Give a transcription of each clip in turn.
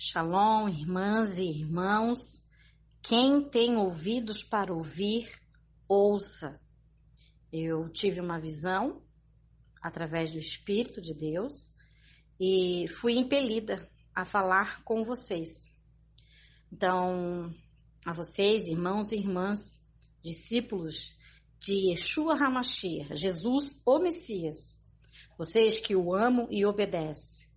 Shalom, irmãs e irmãos. Quem tem ouvidos para ouvir, ouça. Eu tive uma visão através do Espírito de Deus e fui impelida a falar com vocês. Então, a vocês, irmãos e irmãs, discípulos de Yeshua HaMashiach, Jesus, o Messias, vocês que o amam e obedecem,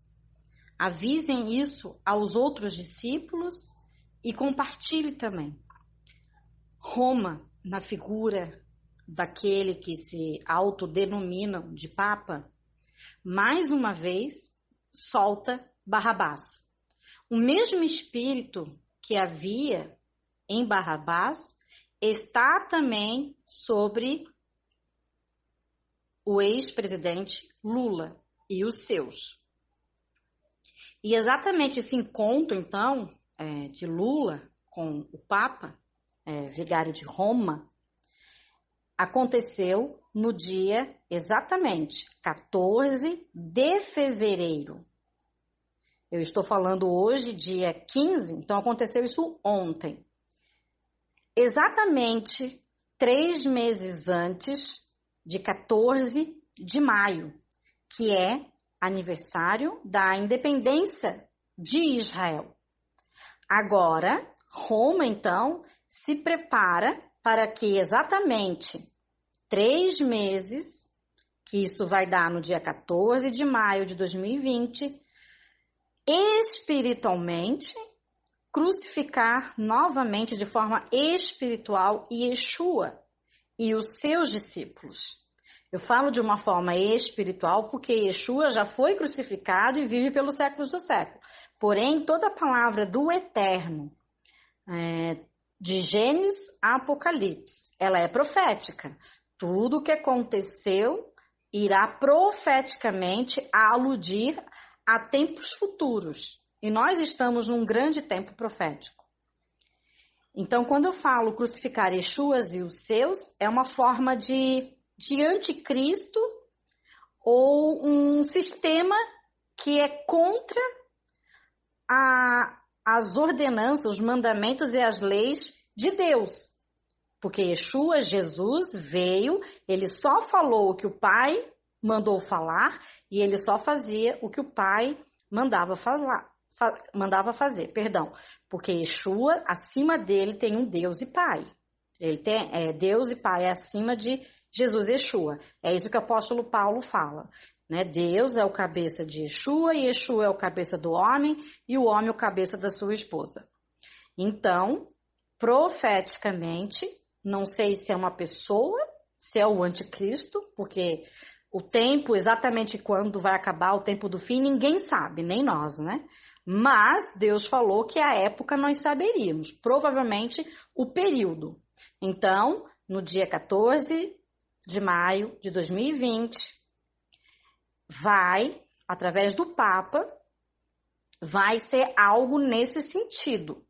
avisem isso aos outros discípulos e compartilhe também. Roma, na figura daquele que se autodenomina de Papa, mais uma vez solta Barrabás. O mesmo espírito que havia em Barrabás está também sobre o ex-presidente Lula e os seus. E exatamente esse encontro, então, de Lula com o Papa, vigário de Roma, aconteceu no dia exatamente 14 de fevereiro. Eu estou falando hoje, dia 15, então aconteceu isso ontem. Exatamente 3 meses antes de 14 de maio, que é aniversário da independência de Israel. Agora, Roma, então, se prepara para que exatamente 3 meses, que isso vai dar no dia 14 de maio de 2020, espiritualmente, crucificar novamente de forma espiritual Yeshua e os seus discípulos. Eu falo de uma forma espiritual porque Yeshua já foi crucificado e vive pelos séculos do século. Porém, toda a palavra do Eterno, de Gênesis a Apocalipse, ela é profética. Tudo o que aconteceu irá profeticamente aludir a tempos futuros. E nós estamos num grande tempo profético. Então, quando eu falo crucificar Yeshua e os seus, é uma forma de anticristo ou um sistema que é contra as ordenanças, os mandamentos e as leis de Deus. Porque Yeshua, Jesus, veio, ele só falou o que o Pai mandou falar e ele só fazia o que o Pai mandava fazer. Porque Yeshua, acima dele, tem um Deus e Pai. Ele tem Deus e Pai acima de Jesus, Yeshua. É isso que o apóstolo Paulo fala, né? Deus é o cabeça de Yeshua, e Yeshua é o cabeça do homem, e o homem é o cabeça da sua esposa. Então, profeticamente, não sei se é uma pessoa, se é o anticristo, porque o tempo, exatamente quando vai acabar o tempo do fim, ninguém sabe, nem nós, né? Mas Deus falou que a época nós saberíamos, provavelmente o período. Então, no dia 14 de maio de 2020, através do Papa, vai ser algo nesse sentido,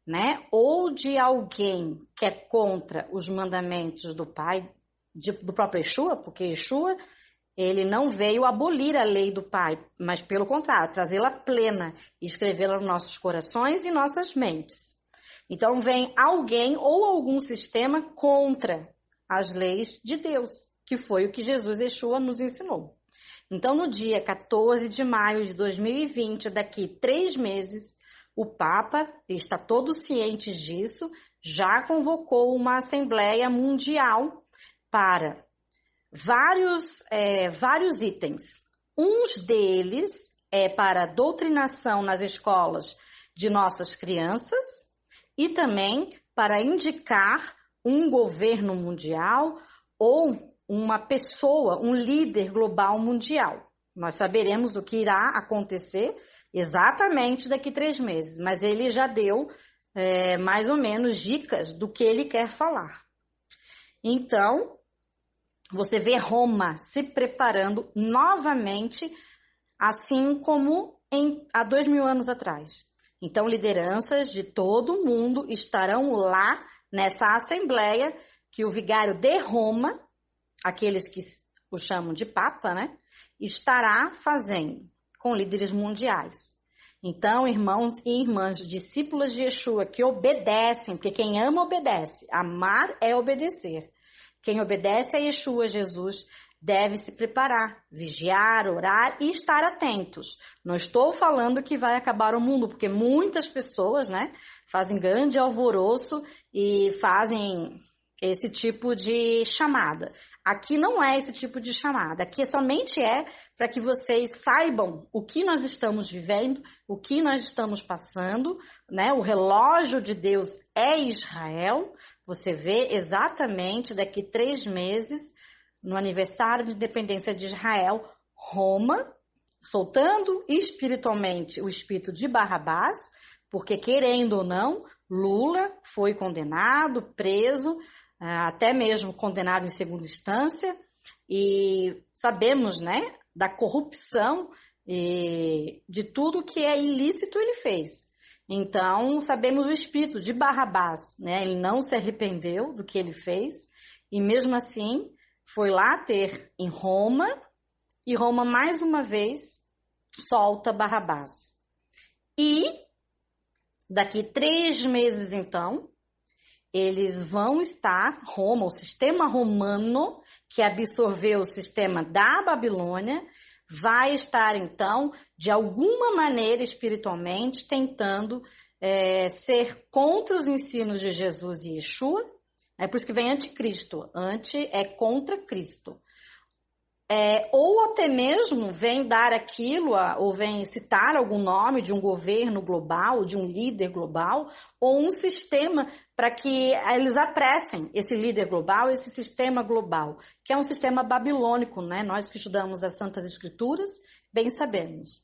né? Ou de alguém que é contra os mandamentos do Pai, do próprio Yeshua, porque Yeshua, ele não veio abolir a lei do Pai, mas pelo contrário, trazê-la plena e escrevê-la nos nossos corações e nossas mentes. Então vem alguém ou algum sistema contra as leis de Deus, que foi o que Jesus Yeshua nos ensinou. Então, no dia 14 de maio de 2020, daqui 3 meses, o Papa, está todo ciente disso, já convocou uma Assembleia Mundial para vários itens. Uns deles é para doutrinação nas escolas de nossas crianças e também para indicar um governo mundial ou uma pessoa, um líder global mundial. Nós saberemos o que irá acontecer exatamente daqui 3 meses, mas ele já deu mais ou menos dicas do que ele quer falar. Então, você vê Roma se preparando novamente, assim como há 2000 anos atrás. Então, lideranças de todo o mundo estarão lá nessa assembleia que o vigário de Roma, aqueles que o chamam de Papa, né, estará fazendo com líderes mundiais. Então, irmãos e irmãs, discípulos de Yeshua que obedecem, porque quem ama obedece, amar é obedecer. Quem obedece a Yeshua, Jesus, deve se preparar, vigiar, orar e estar atentos. Não estou falando que vai acabar o mundo, porque muitas pessoas, né, fazem grande alvoroço e fazem esse tipo de chamada. Aqui não é esse tipo de chamada, aqui somente é para que vocês saibam o que nós estamos vivendo, o que nós estamos passando, né? O relógio de Deus é Israel. Você vê exatamente daqui 3 meses, no aniversário de independência de Israel, Roma, soltando espiritualmente o espírito de Barrabás, porque querendo ou não, Lula foi condenado, preso, até mesmo condenado em segunda instância, e sabemos, né, da corrupção e de tudo que é ilícito ele fez. Então, sabemos o espírito de Barrabás, né? Ele não se arrependeu do que ele fez e mesmo assim foi lá ter em Roma e Roma mais uma vez solta Barrabás. E daqui 3 meses então, eles vão estar, Roma, o sistema romano que absorveu o sistema da Babilônia, vai estar, então, de alguma maneira, espiritualmente, tentando ser contra os ensinos de Jesus e Yeshua. É por isso que vem anticristo. Anti é contra Cristo. Ou até mesmo vem dar aquilo, ou vem citar algum nome de um governo global, de um líder global, ou um sistema para que eles apressem esse líder global, esse sistema global, que é um sistema babilônico, né? Nós que estudamos as Santas Escrituras, bem sabemos.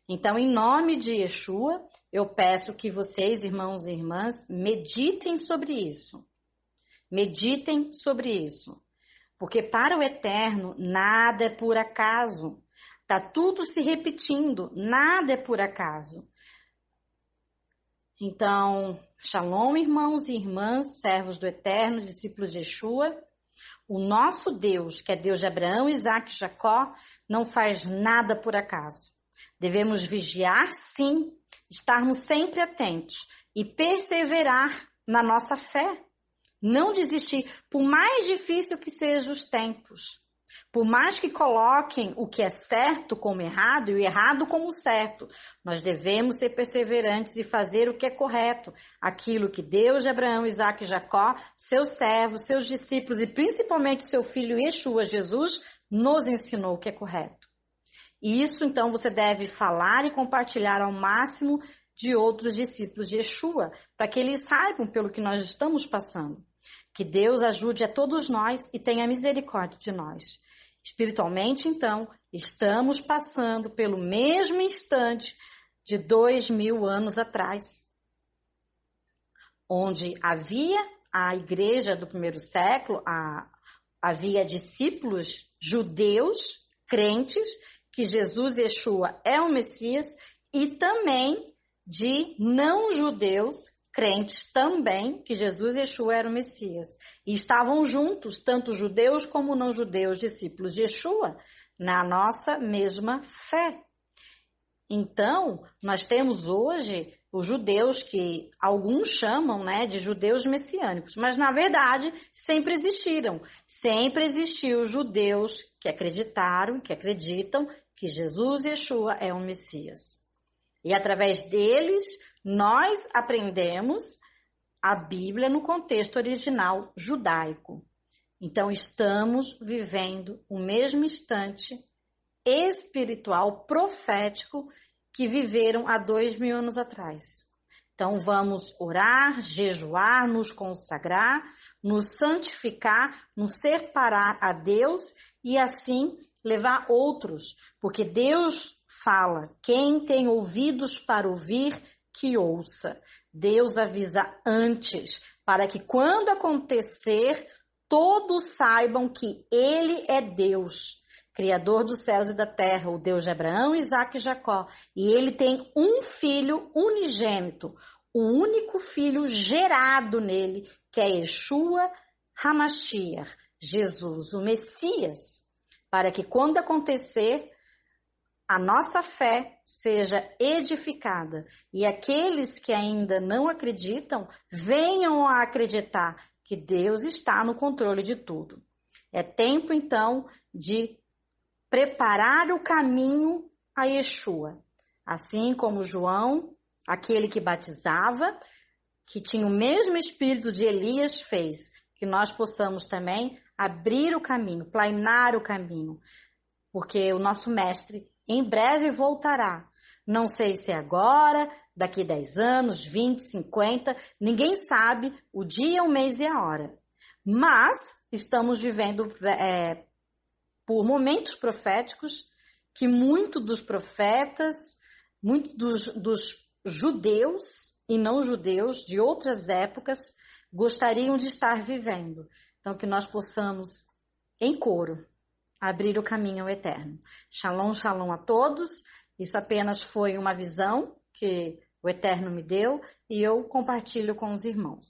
Então, em nome de Yeshua, eu peço que vocês, irmãos e irmãs, meditem sobre isso. Meditem sobre isso. Porque para o Eterno, nada é por acaso. Está tudo se repetindo, nada é por acaso. Então, shalom, irmãos e irmãs, servos do Eterno, discípulos de Yeshua. O nosso Deus, que é Deus de Abraão, Isaac e Jacó, não faz nada por acaso. Devemos vigiar, sim, estarmos sempre atentos e perseverar na nossa fé. Não desistir, por mais difícil que sejam os tempos. Por mais que coloquem o que é certo como errado e o errado como certo, nós devemos ser perseverantes e fazer o que é correto. Aquilo que Deus de Abraão, Isaac e Jacó, seus servos, seus discípulos e principalmente seu filho Yeshua, Jesus, nos ensinou o que é correto. E isso, então, você deve falar e compartilhar ao máximo de outros discípulos de Yeshua, para que eles saibam pelo que nós estamos passando. Que Deus ajude a todos nós e tenha misericórdia de nós. Espiritualmente, então, estamos passando pelo mesmo instante de 2000 anos atrás, onde havia a igreja do primeiro século, havia discípulos judeus, crentes, que Jesus Yeshua é o Messias, e também de não-judeus, crentes também, que Jesus Yeshua era o Messias. E estavam juntos, tanto judeus como não-judeus, discípulos de Yeshua, na nossa mesma fé. Então, nós temos hoje os judeus que alguns chamam, né, de judeus messiânicos, mas na verdade sempre existiram. Sempre existiu judeus que acreditaram, que acreditam que Jesus Yeshua é o Messias. E através deles, nós aprendemos a Bíblia no contexto original judaico. Então, estamos vivendo o mesmo instante espiritual, profético, que viveram há 2000 anos atrás. Então, vamos orar, jejuar, nos consagrar, nos santificar, nos separar a Deus e assim levar outros, porque Deus fala, quem tem ouvidos para ouvir, que ouça. Deus avisa antes, para que quando acontecer, todos saibam que Ele é Deus, Criador dos céus e da terra, o Deus de Abraão, Isaac e Jacó. E Ele tem um filho unigênito, o único filho gerado nele, que é Yeshua HaMashiach, Jesus, o Messias, para que quando acontecer a nossa fé seja edificada e aqueles que ainda não acreditam venham a acreditar que Deus está no controle de tudo. É tempo, então, de preparar o caminho a Yeshua. Assim como João, aquele que batizava, que tinha o mesmo espírito de Elias, fez, que nós possamos também abrir o caminho, planear o caminho, porque o nosso mestre em breve voltará. Não sei se é agora, daqui 10 anos, 20, 50, ninguém sabe o dia, o mês e a hora. Mas estamos vivendo por momentos proféticos que muitos dos profetas, muitos dos judeus e não judeus de outras épocas gostariam de estar vivendo. Então, que nós possamos, em coro, abrir o caminho ao eterno. Shalom, shalom a todos. Isso apenas foi uma visão que o Eterno me deu e eu compartilho com os irmãos.